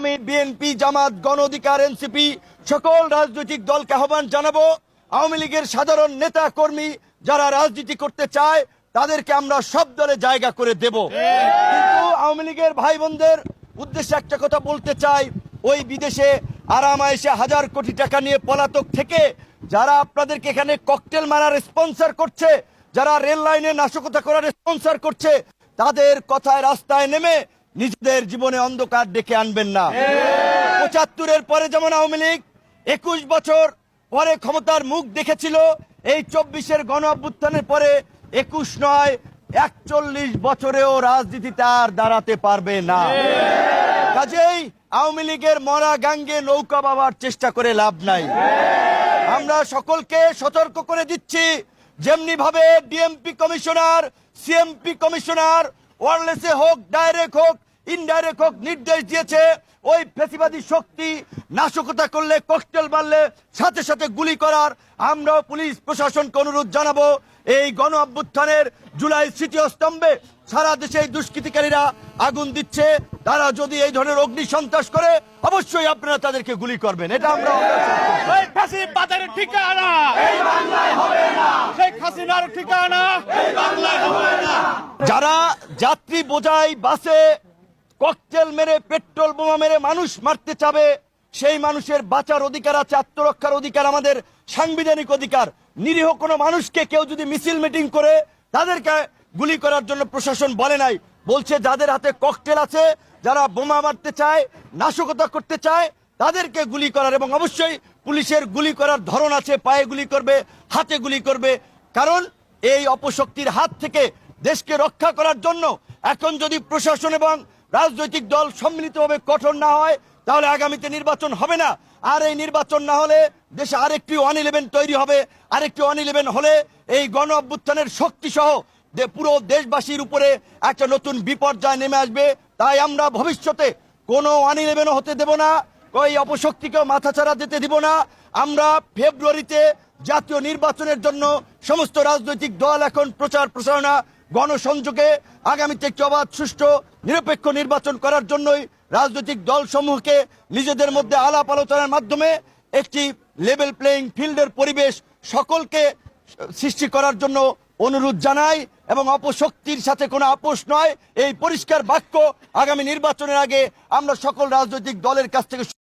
আমি বিএনপি, জামাত, গণ অধিকার, এনসিপি সকল রাজনৈতিক দলকে আহ্বান জানাবো, আওয়ামী লীগের সাধারণ নেতা কর্মী যারা রাজনীতি করতে চায় তাদেরকে আমরা সব দলে জায়গা করে দেব। কিন্তু আওয়ামী লীগের ভাই বোনদের উদ্দেশ্যে একটা কথা বলতে চাই, ওই বিদেশে আরামায়েশে হাজার কোটি টাকা নিয়ে পলাতক থেকে যারা আপনাদেরকে এখানে ককটেল মারার স্পন্সর করছে, যারা রেল লাইনে নাশকতা করার স্পন্সর করছে, তাদের কথায় রাস্তায় নেমে নিজেদের জীবনে অন্ধকার ডেকে আনবেন না। ৭৫-এর পরে যেমন আওয়ামী লীগ ২১ বছর পরে ক্ষমতার মুখ দেখেছিল, এই ২৪-এর গণ অভ্যুত্থানের পরে ২১ নয় ৪১ বছরেও রাজনীতিতে আর দাঁড়াতে পারবে না। কাজেই আওয়ামী লীগের মরা গাঙ্গে নৌকা বাবার চেষ্টা করে লাভ নাই। আমরা সকলকে সতর্ক করে দিচ্ছি, যেমনি ভাবে ডিএমপি কমিশনার, সিএমপি কমিশনার ওয়ারলেসে হোক, ডাইরেক্ট হোক, ইনডাইরেক্ট হোক নির্দেশ দিয়েছে, ওই ফ্যাসিবাদী শক্তি নাশকতা করলে, ককটেল মারলে সাথে সাথে গুলি করার, আমরাও পুলিশ প্রশাসনকে অনুরোধ জানাবো, এই গণ অভ্যুত্থানের জুলাই স্মৃতিস্তম্ভে সারা দেশে এই দুষ্কৃতিকারীরা আগুন দিচ্ছে, তারা যদি এই ধরনের অগ্নি সন্ত্রাস করে অবশ্যই আপনারা তাদেরকে গুলি করবেন। এটা আমরা ঠিকানা এই বাংলায় হবে না, শেখ হাসিনার ঠিকানা এই বাংলায় হবে না। যারা যাত্রী বোঝাই বাসে ককটেল মেরে, পেট্রোল বোমা মেরে মানুষ মারতে চাবে, সেই মানুষের বাঁচার অধিকার আছে, আত্মরক্ষার অধিকার আমাদের সাংবিধানিক অধিকার। নিরীহ কোনো মানুষকে কেউ যদি মিছিল মিটিং করে তাদেরকে গুলি করার জন্য প্রশাসন বলে নাই, বলছে যাদের হাতে ককটেল আছে, যারা বোমা মারতে চায়, নাশকতা করতে চায়, তাদেরকে গুলি করার। এবং অবশ্যই পুলিশের গুলি করার ধরন আছে, পায়ে গুলি করবে, হাতে গুলি করবে, কারণ এই অপশক্তির হাত থেকে দেশকে রক্ষা করার জন্য এখন যদি প্রশাসন এবং রাজনৈতিক দল সম্মিলিতভাবে কঠোর না হয়, তাহলে আগামীতে নির্বাচন হবে না। আর এই নির্বাচন না হলে দেশে আরেকটি 1-11 তৈরি হবে। আরেকটি 1-11 হলে এই গণ অভ্যুত্থানের শক্তি সহ পুরো দেশবাসীর উপরে একটা নতুন বিপর্যয় নেমে আসবে। তাই আমরা ভবিষ্যতে কোনো 1-11 হতে দেব না, ওই অপশক্তিকেও মাথাচাড়া দিতে দিব না। আমরা ফেব্রুয়ারিতে জাতীয় নির্বাচনের জন্য সমস্ত রাজনৈতিক দল এখন প্রচার প্রচারণা, গণসংযোগে আগামীতে একটি অবাধ, সুষ্ঠু, নিরপেক্ষ নির্বাচন করার জন্যই রাজনৈতিক দলসমূহকে নিজেদের মধ্যে আলাপ আলোচনার মাধ্যমে একটি লেভেল প্লেইং ফিল্ডের পরিবেশ সকলকে সৃষ্টি করার জন্য অনুরোধ জানাই। এবং অপশক্তির সাথে কোনো আপোষ নয়, এই পরিষ্কার বাক্য আগামী নির্বাচনের আগে আমরা সকল রাজনৈতিক দলের কাছ থেকে